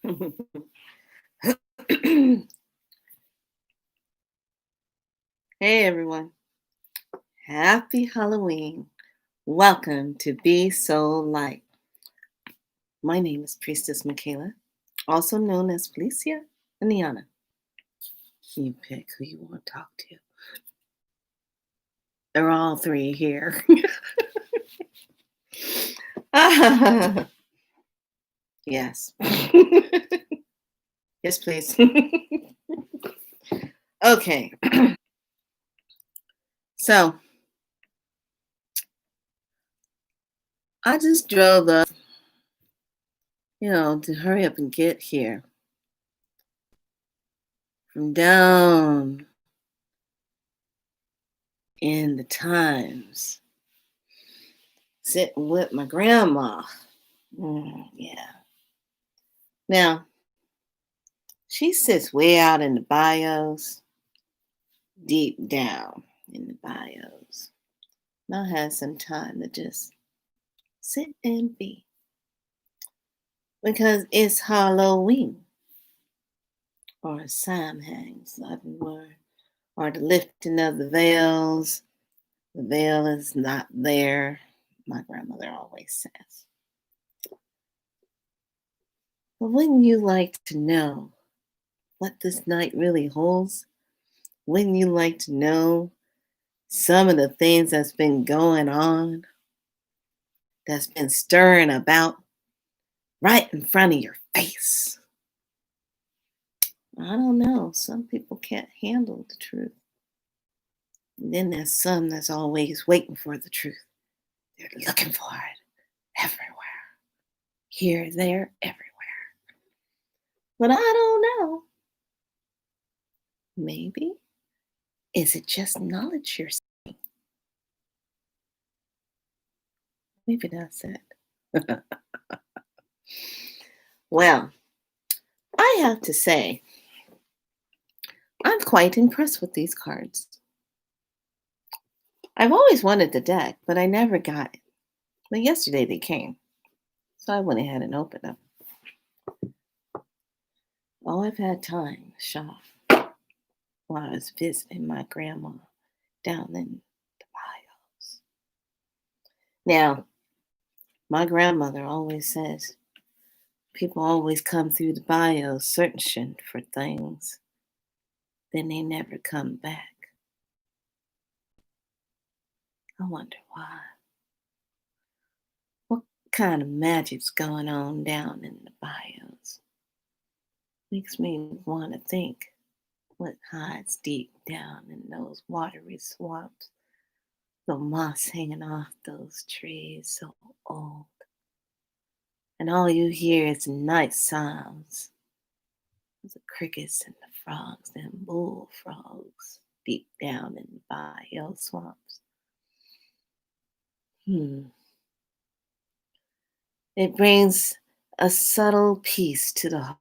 Hey everyone, happy Halloween. Welcome to Be So Light. My name is Priestess Michaela, also known as Felicia and Niana. You pick who you want to talk to. They're all three here. Yes. Yes, please. Okay. So I just drove up, to hurry up and get here from down in the Times, sitting with my grandma. Yeah. Now, she sits way out in the bios, deep down in the bios. And I had some time to just sit and be. Because it's Halloween, or Samhain's Latin word, or the lifting of the veils. The veil is not there, my grandmother always says. But wouldn't you like to know what this night really holds? Wouldn't you like to know some of the things that's been going on, that's been stirring about right in front of your face? I don't know. Some people can't handle the truth. And then there's some that's always waiting for the truth. They're looking for it everywhere. Here, there, everywhere. But I don't know. Maybe. Is it just knowledge you're seeking? Maybe that's it. Well, I have to say, I'm quite impressed with these cards. I've always wanted the deck, but I never got it. But yesterday they came, so I went ahead and opened them. Oh, I've had time to shop while I was visiting my grandma down in the bios. Now, my grandmother always says people always come through the bios searching for things, then they never come back. I wonder why. What kind of magic's going on down in the bios? Makes me want to think what hides deep down in those watery swamps, the moss hanging off those trees so old. And all you hear is night sounds. The crickets and the frogs and bullfrogs deep down in the bio swamps. It brings a subtle peace to the heart,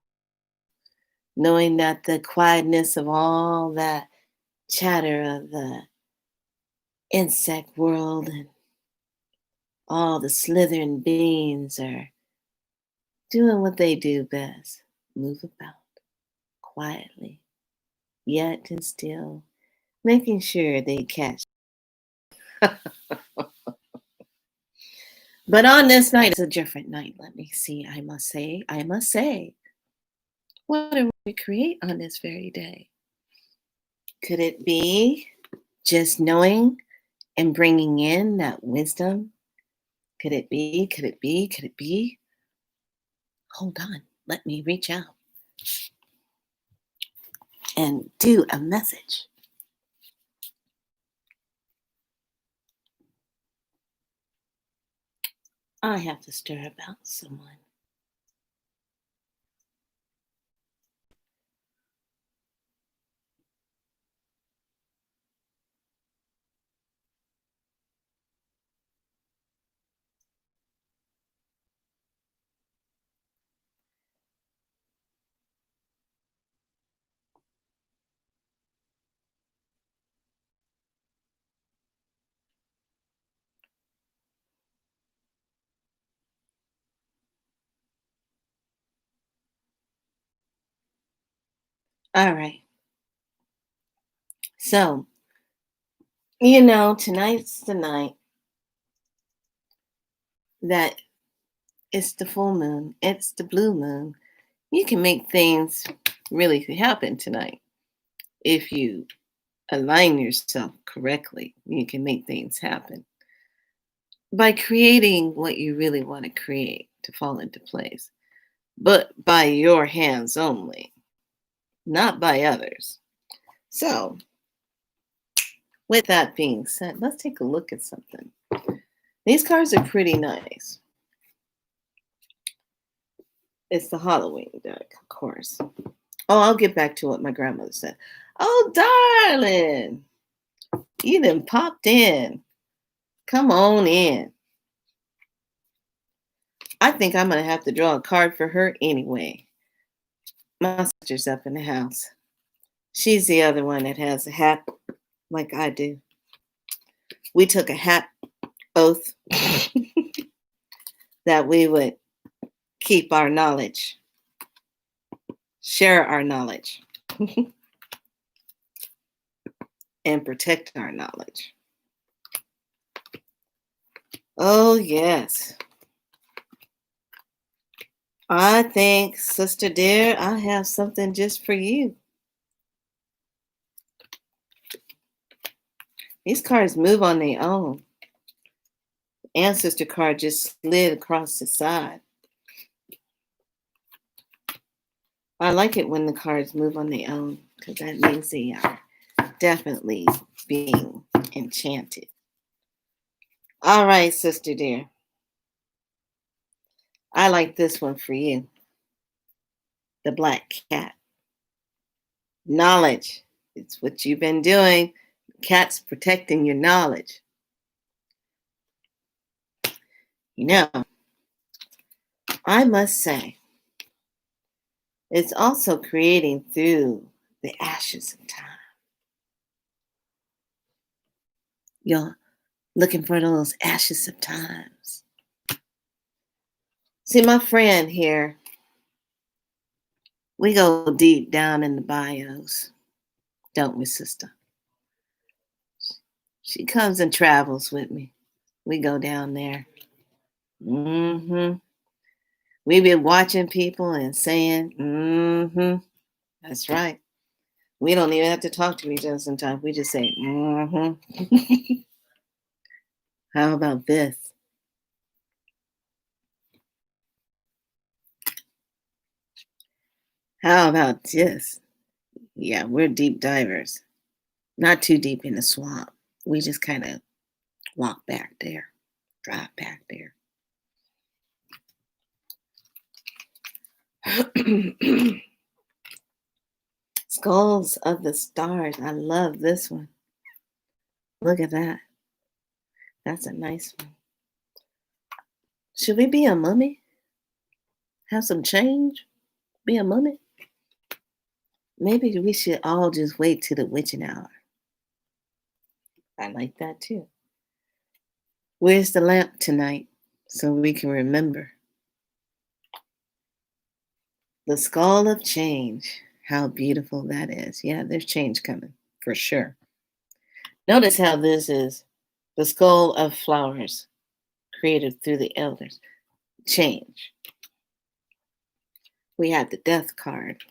knowing that the quietness of all that chatter of the insect world and all the slithering beings are doing what they do best, move about quietly, yet and still making sure they catch. But on this night, it's a different night. Let me see. I must say, what did we create on this very day? Could it be just knowing and bringing in that wisdom? Could it be? Could it be? Could it be? Hold on. Let me reach out and do a message. I have to stir about someone. All right. So, tonight's the night that it's the full moon, it's the blue moon. You can make things really happen tonight. If you align yourself correctly, you can make things happen by creating what you really want to create to fall into place, but by your hands only, not by others. So, with that being said, let's take a look at something. These cards are pretty nice. It's the Halloween deck, of course. Oh, I'll get back to what my grandmother said. Oh, darling, you done popped in. Come on in. I think I'm going to have to draw a card for her anyway. My sister's up in the house. She's the other one that has a hat like I do. We took a hat oath that we would keep our knowledge, share our knowledge, and protect our knowledge. Oh, yes. I think, sister dear, I have something just for you. These cards move on their own. Ancestor card just slid across the side. I like it when the cards move on their own because that means they are definitely being enchanted. All right, sister dear. I like this one for you. The black cat. Knowledge. It's what you've been doing. Cat's protecting your knowledge. I must say, it's also creating through the ashes of time. You're looking for those ashes of times. See, my friend here, we go deep down in the bios, don't we, sister? She comes and travels with me. We go down there. Mm-hmm. We be watching people and saying, mm-hmm. That's right. We don't even have to talk to each other sometimes. We just say, mm-hmm. How about this? How about this? Yeah, we're deep divers. Not too deep in the swamp. We just kind of walk back there, drive back there. Skulls of the stars. I love this one. Look at that. That's a nice one. Should we be a mummy? Have some change? Be a mummy? Maybe we should all just wait till the witching hour. I like that too. Where's the lamp tonight so we can remember? The skull of change. How beautiful that is. Yeah, there's change coming for sure. Notice how this is the skull of flowers created through the elders. Change. We have the death card.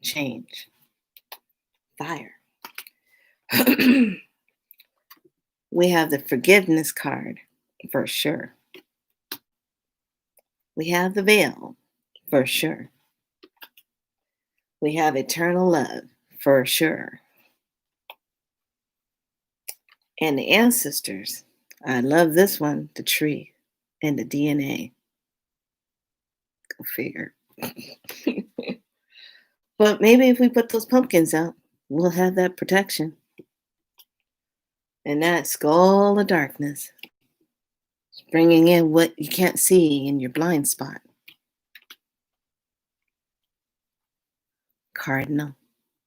Change. Fire. We have the forgiveness card for sure. We have the veil for sure. We have eternal love for sure. And the ancestors. I love this one, the tree and the DNA. Go figure. But maybe if we put those pumpkins out, we'll have that protection. And that skull of darkness, bringing in what you can't see in your blind spot. Cardinal.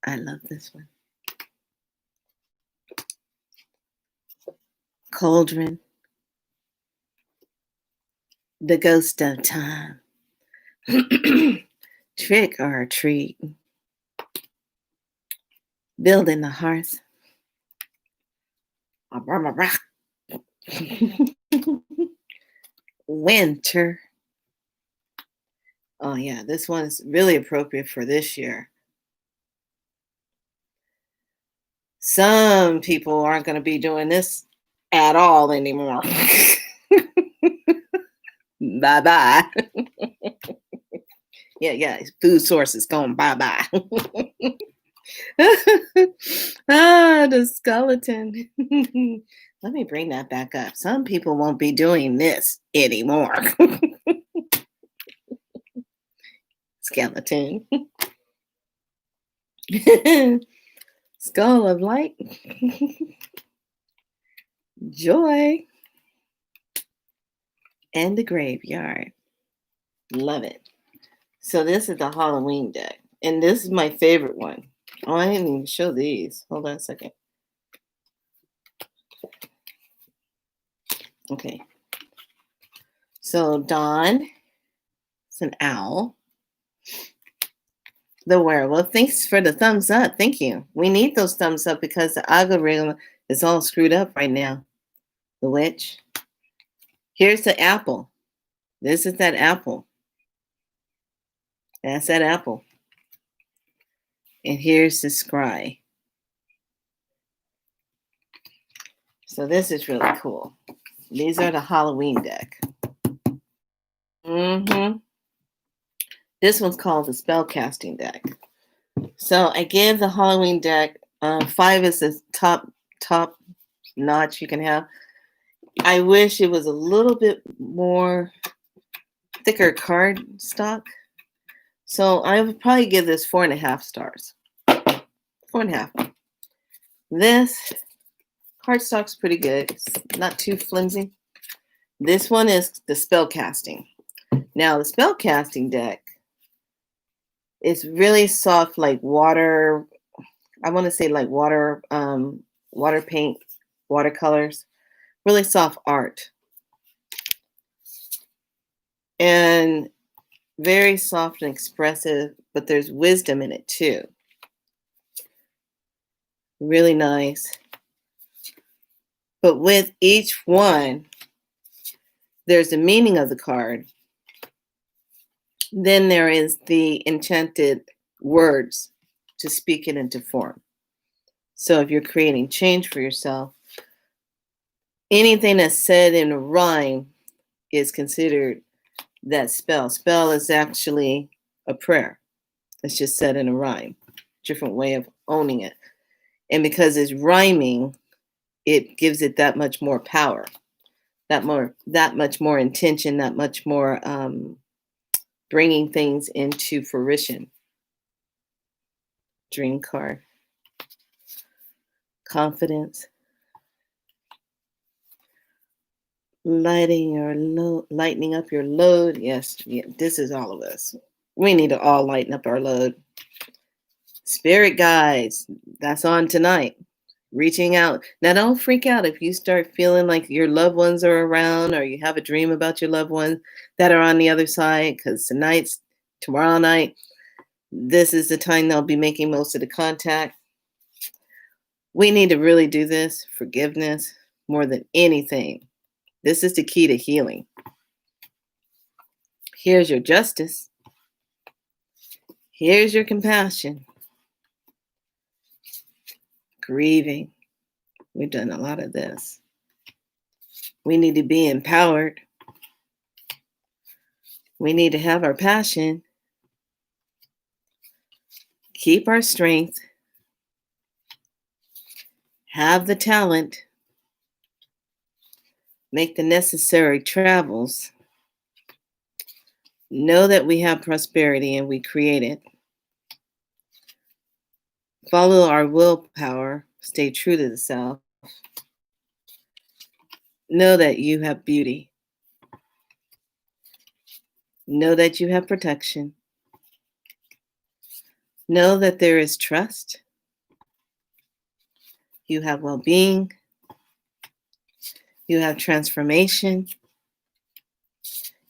I love this one. Cauldron. The ghost of time. Trick or treat. building the hearth. Winter. Oh, yeah, this one is really appropriate for this year. Some people aren't going to be doing this at all anymore. Bye bye. Yeah, food sources going bye bye. The skeleton. Let me bring that back up. Some people won't be doing this anymore. Skeleton. Skull of light. Joy. And the graveyard. Love it. So this is the Halloween deck. And this is my favorite one. Oh, I didn't even show these. Hold on a second. Okay. So Dawn, it's an owl. The werewolf. Thanks for the thumbs up. Thank you. We need those thumbs up because the algorithm is all screwed up right now. The witch. Here's the apple. This is that apple. That's that apple. And here's the scry. So this is really cool. These are the Halloween deck. This one's called the spellcasting deck. So I gave the Halloween deck 5 is the top notch you can have. I wish it was a little bit more thicker card stock. So I would probably give this 4.5 stars. 4.5. This cardstock's pretty good. It's not too flimsy. This one is the spellcasting. Now the spellcasting deck is really soft, like water. I want to say like water paint, watercolors. Really soft art. And very soft and expressive, but there's wisdom in it too. Really nice. But with each one, there's the meaning of the card. Then there is the enchanted words to speak it into form. So if you're creating change for yourself, anything that's said in a rhyme is considered that spell. Spell is actually a prayer. It's just said in a rhyme. Different way of owning it. And because it's rhyming, it gives it that much more power, that much more intention, that much more bringing things into fruition. Dream card. Confidence. Lightening up your load. Yes, yeah, this is all of us. We need to all lighten up our load. Spirit guides. That's on tonight. Reaching out. Now, don't freak out if you start feeling like your loved ones are around or you have a dream about your loved ones that are on the other side, because tomorrow night, this is the time they'll be making most of the contact. We need to really do this. Forgiveness more than anything. This is the key to healing. Here's your justice. Here's your compassion. Grieving. We've done a lot of this. We need to be empowered. We need to have our passion. Keep our strength. Have the talent. Make the necessary travels. Know that we have prosperity and we create it. Follow our willpower. Stay true to the self. Know that you have beauty. Know that you have protection. Know that there is trust. You have well-being. You have transformation.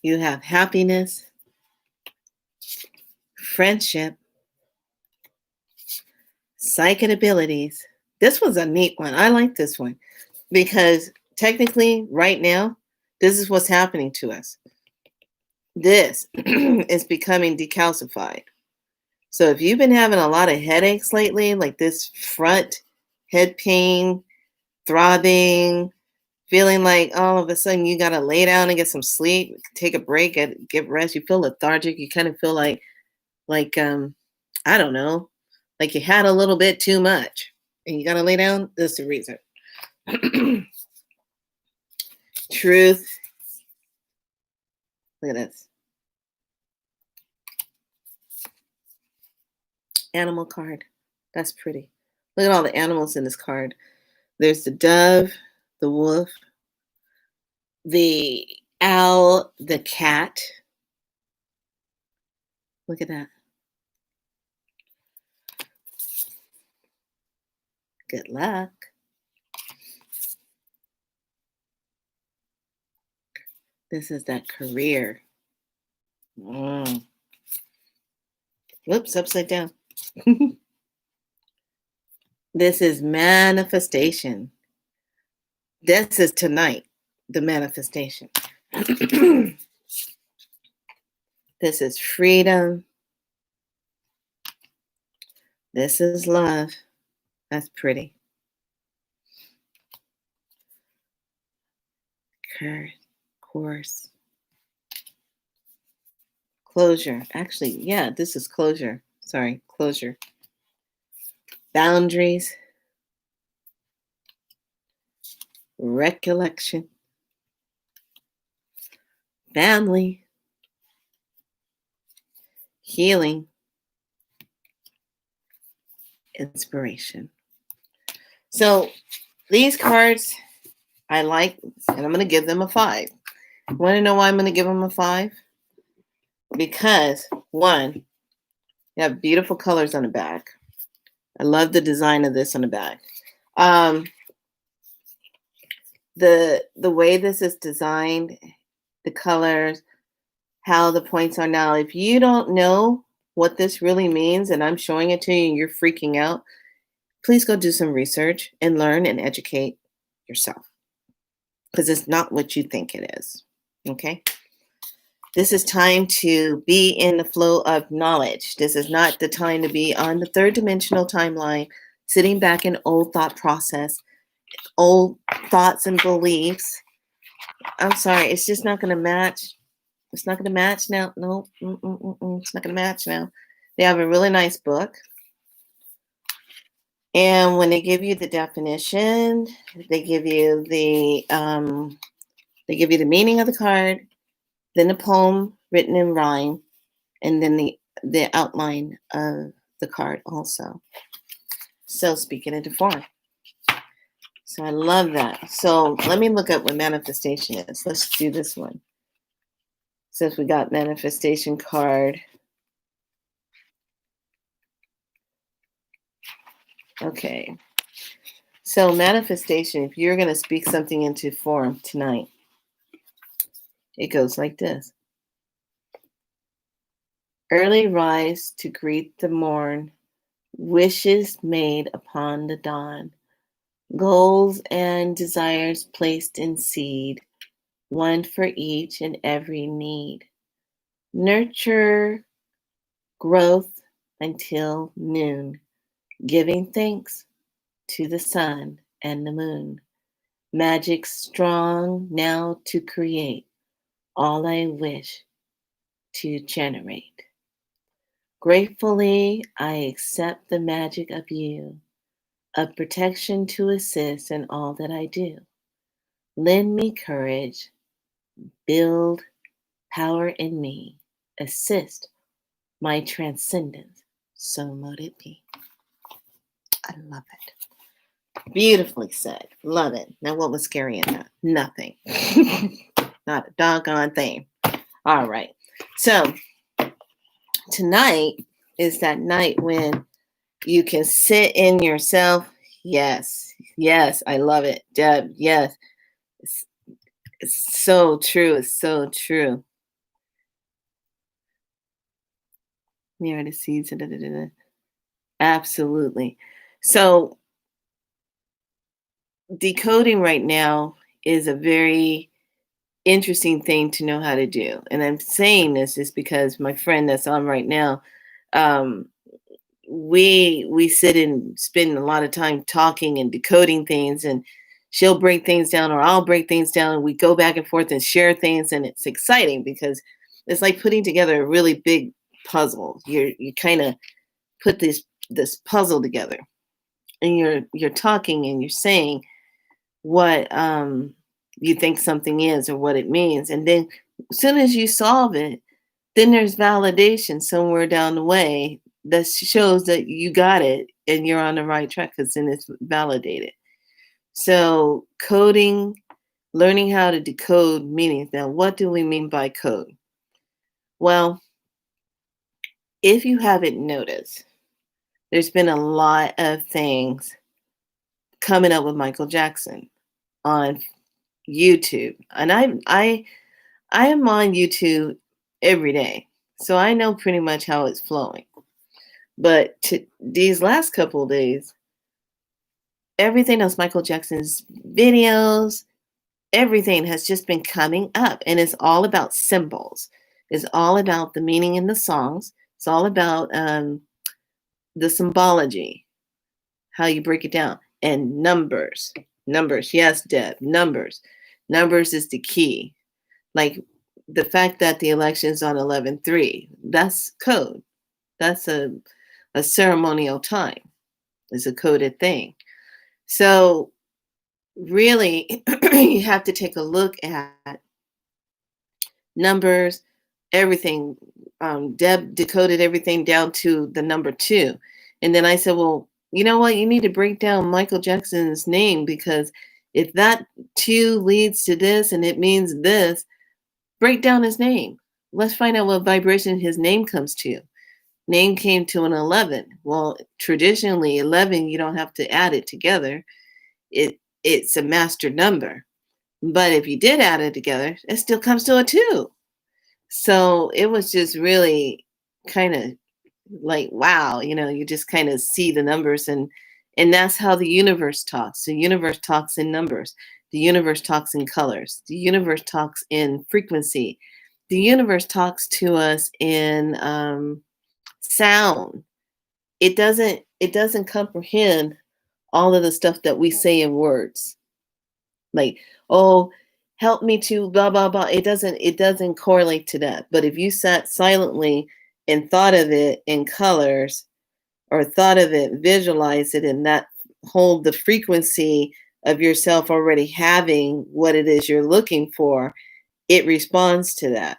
You have happiness, friendship, Psychic abilities. This was a neat one. I like this one because technically, right now, this is what's happening to us. This is becoming decalcified. So if you've been having a lot of headaches lately, like this front head pain, throbbing, feeling like all of a sudden you got to lay down and get some sleep, take a break, get rest, you feel lethargic, you kind of feel like I don't know, like you had a little bit too much and you got to lay down, that's the reason. Truth. Look at this. Animal card. That's pretty. Look at all the animals in this card. There's the dove, the wolf, the owl, the cat. Look at that. Good luck. This is that career. Whoops, upside down. This is manifestation. This is tonight, the manifestation. This is freedom. This is love. That's pretty. Course. Closure. Actually, yeah, this is closure. Sorry, closure. Boundaries. Recollection. Family. Healing. Inspiration. So these cards I like, and I'm going to give them a 5. Want to know why I'm going to give them a 5? Because, one, you have beautiful colors on the back. I love the design of this on the back. The way this is designed, the colors, how the points are now. If you don't know what this really means, and I'm showing it to you and you're freaking out, please go do some research and learn and educate yourself. Because it's not what you think it is. Okay? This is time to be in the flow of knowledge. This is not the time to be on the third dimensional timeline, sitting back in old thought process, old thoughts and beliefs. I'm sorry, it's just not going to match. It's not going to match now. No, it's not going to match now. They have a really nice book. And when they give you the definition, they give you the meaning of the card, then the poem written in rhyme, and then the outline of the card also. So speaking into form. So I love that. So let me look up what manifestation is. Let's do this one. Since we got manifestation card. Okay. So manifestation, if you're going to speak something into form tonight, it goes like this. Early rise to greet the morn, wishes made upon the dawn, goals and desires placed in seed, one for each and every need. Nurture growth until noon, giving thanks to the sun and the moon. Magic strong now to create all I wish to generate. Gratefully, I accept the magic of you, of protection to assist in all that I do. Lend me courage, build power in me, assist my transcendence. So mote it be. I love it. Beautifully said. Love it. Now, what was scary in that? Nothing. Not a doggone thing. All right. So, tonight is that night when you can sit in yourself. Yes. Yes. I love it. Deb. Yes. It's so true. It's so true. Mirror the seeds. Absolutely. So decoding right now is a very interesting thing to know how to do. And I'm saying this is because my friend that's on right now, um, we sit and spend a lot of time talking and decoding things, and she'll break things down or I'll break things down, and we go back and forth and share things, and it's exciting because it's like putting together a really big puzzle. You kind of put this puzzle together, and you're talking and you're saying what you think something is or what it means, and then as soon as you solve it, then there's validation somewhere down the way that shows that you got it and you're on the right track because then it's validated. So coding, learning how to decode meanings. Now, what do we mean by code? Well, if you haven't noticed, there's been a lot of things coming up with Michael Jackson on YouTube, and I am on YouTube every day, so I know pretty much how it's flowing. But these last couple of days, everything else, Michael Jackson's videos, everything has just been coming up, and it's all about symbols. It's all about the meaning in the songs. It's all about the symbology, how you break it down, and numbers. Numbers, yes, Deb, numbers. Numbers is the key. Like the fact that the election is on 11/3, that's code. That's a ceremonial time. It's a coded thing. So really, you have to take a look at numbers, everything. Deb decoded everything down to the number 2. And then I said, well, you know what? You need to break down Michael Jackson's name, because if that 2 leads to this and it means this, break down his name. Let's find out what vibration his name comes to. Name came to an 11. Well, traditionally 11, you don't have to add it together. It's a master number. But if you did add it together, it still comes to a 2. So it was just really kind of like, wow, you just kind of see the numbers, and that's how the universe talks. The universe talks in numbers. The universe talks in colors. The universe talks in frequency. The universe talks to us in sound. It doesn't comprehend all of the stuff that we say in words. Like, oh, help me to blah blah blah. It doesn't correlate to that. But if you sat silently and thought of it in colors, or thought of it, visualize it, and that hold the frequency of yourself already having what it is you're looking for, it responds to that.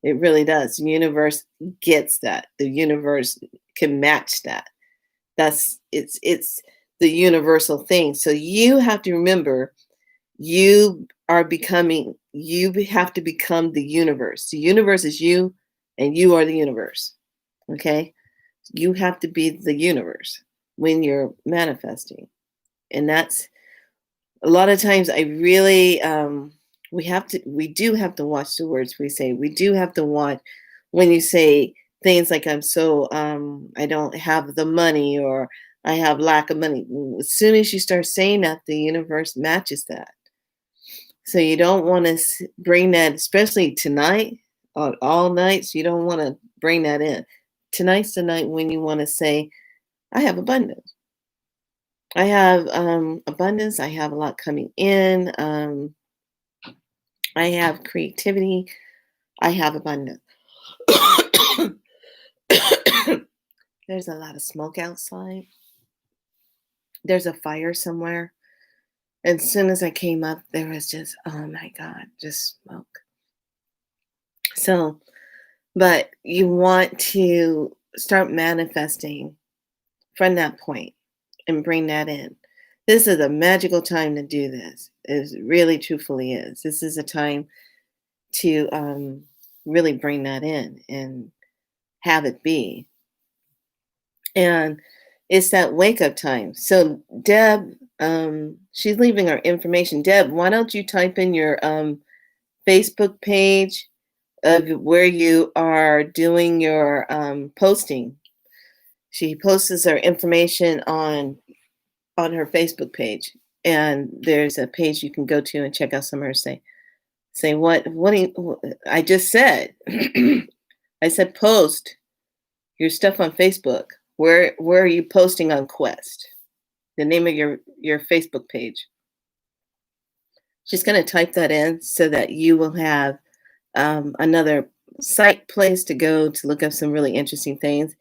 It really does. The universe gets that. The universe can match that. It's the universal thing. So you have to remember, you have to become the universe. The universe is you, and you are the universe. Okay? You have to be the universe when you're manifesting. And that's a lot of times I really we do have to watch the words we say. We do have to watch when you say things like, I'm so I don't have the money, or I have lack of money. As soon as you start saying that, the universe matches that. So you don't want to bring that, especially tonight, on all nights. You don't want to bring that in. Tonight's the night when you want to say, I have abundance. I have abundance. I have a lot coming in. I have creativity. I have abundance. There's a lot of smoke outside. There's a fire somewhere. And as soon as I came up, there was just, oh my God, just smoke. So, but you want to start manifesting from that point and bring that in. This is a magical time to do this. It really truthfully is. This is a time to really bring that in and have it be. And it's that wake up time. So Deb, she's leaving our information. Deb, why don't you type in your Facebook page of where you are doing your posting? She posts her information on her Facebook page, and there's a page you can go to and check out some of her say what do you, I just said. I said post your stuff on Facebook. Where are you posting on Quest? The name of your Facebook page. She's going to type that in so that you will have another site place to go to look up some really interesting things.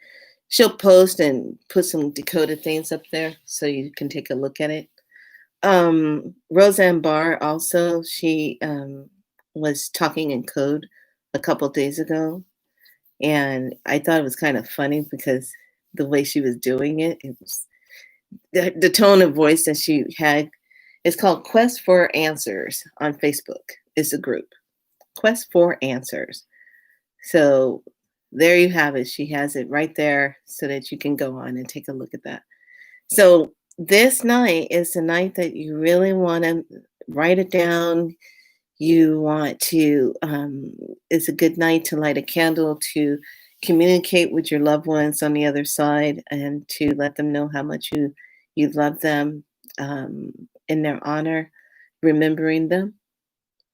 She'll post and put some decoded things up there so you can take a look at it. Roseanne Barr also, she was talking in code a couple days ago, and I thought it was kind of funny because the way she was doing it, it was the tone of voice that she had. It's called Quest for Answers on Facebook. It's a group. Quest for Answers. So there you have it. She has it right there so that you can go on and take a look at that. So this night is the night that you really want to write it down. You want to, it's a good night to light a candle, to communicate with your loved ones on the other side, and to let them know how much you love them, in their honor, remembering them,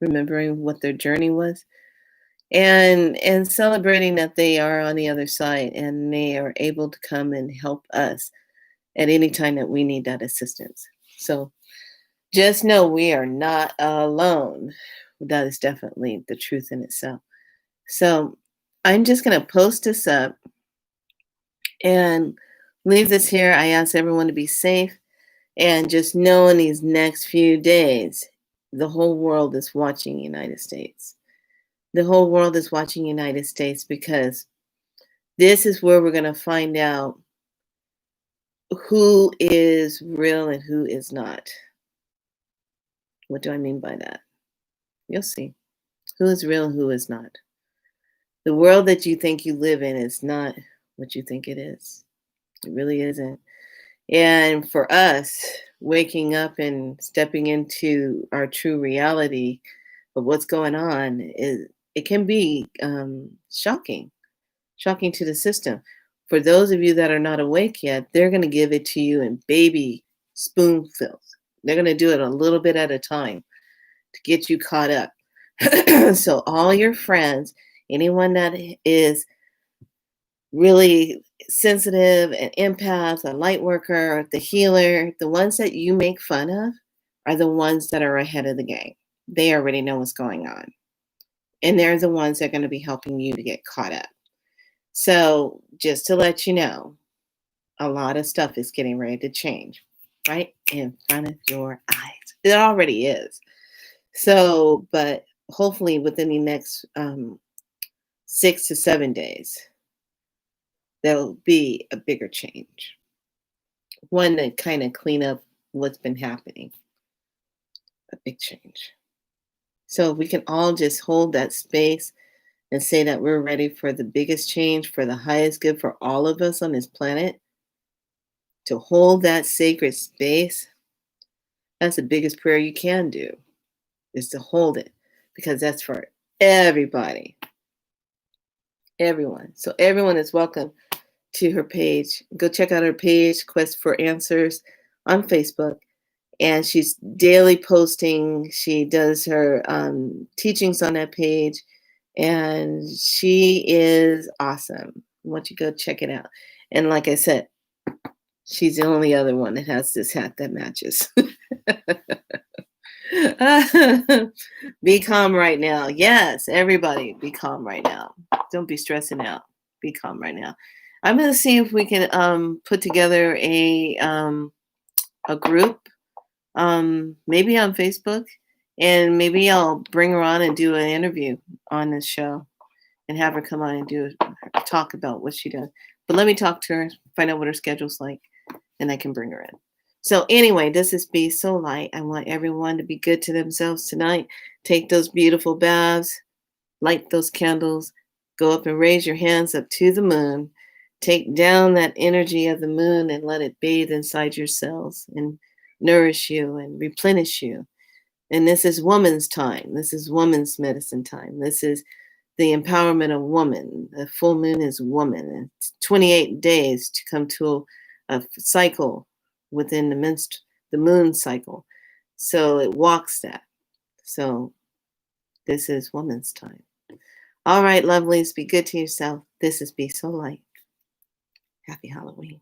remembering what their journey was, and celebrating that they are on the other side and they are able to come and help us at any time that we need that assistance. So just know we are not alone. That is definitely the truth in itself. So I'm just going to post this up and leave this here. I ask everyone to be safe, and just know in these next few days, the whole world is watching United States. The whole world is watching United States, because this is where we're going to find out who is real and who is not. What do I mean by that? You'll see. Who is real and who is not. The world that you think you live in is not what you think it is. It really isn't. And for us, waking up and stepping into our true reality of what's going on, it can be shocking to the system. For those of you that are not awake yet, they're going to give it to you in baby spoonfuls. They're going to do it a little bit at a time to get you caught up. So all your friends, anyone that is really sensitive, an empath, a light worker, the healer, the ones that you make fun of are the ones that are ahead of the game. They already know what's going on. And they're the ones that are going to be helping you to get caught up. So just to let you know, a lot of stuff is getting ready to change right in front of your eyes. It already is. So, but hopefully within the next 6 to 7 days, there'll be a bigger change. One to kind of clean up what's been happening. A big change. So if we can all just hold that space and say that we're ready for the biggest change, for the highest good for all of us on this planet, to hold that sacred space, that's the biggest prayer you can do, is to hold it, because that's for everybody. Everyone. So everyone is welcome to her page. Go check out her page, Quest for Answers, on Facebook. And she's daily posting. She does her teachings on that page. And she is awesome. I want you to go check it out. And like I said, she's the only other one that has this hat that matches. Be calm right now. Yes, everybody, be calm right now. Don't be stressing out. Be calm right now. I'm going to see if we can put together a group, maybe on Facebook, and maybe I'll bring her on and do an interview on this show and have her come on and talk about what she does. But let me talk to her, find out what her schedule's like, and I can bring her in. So anyway, this is Be So Light. I want everyone to be good to themselves tonight. Take those beautiful baths, light those candles, go up and raise your hands up to the moon. Take down that energy of the moon and let it bathe inside your cells and nourish you and replenish you. And this is woman's time. This is woman's medicine time. This is the empowerment of woman. The full moon is woman. It's 28 days to come to a cycle within the moon cycle. So it walks that. So this is woman's time. All right, lovelies, be good to yourself. This is Be So Light. Happy Halloween.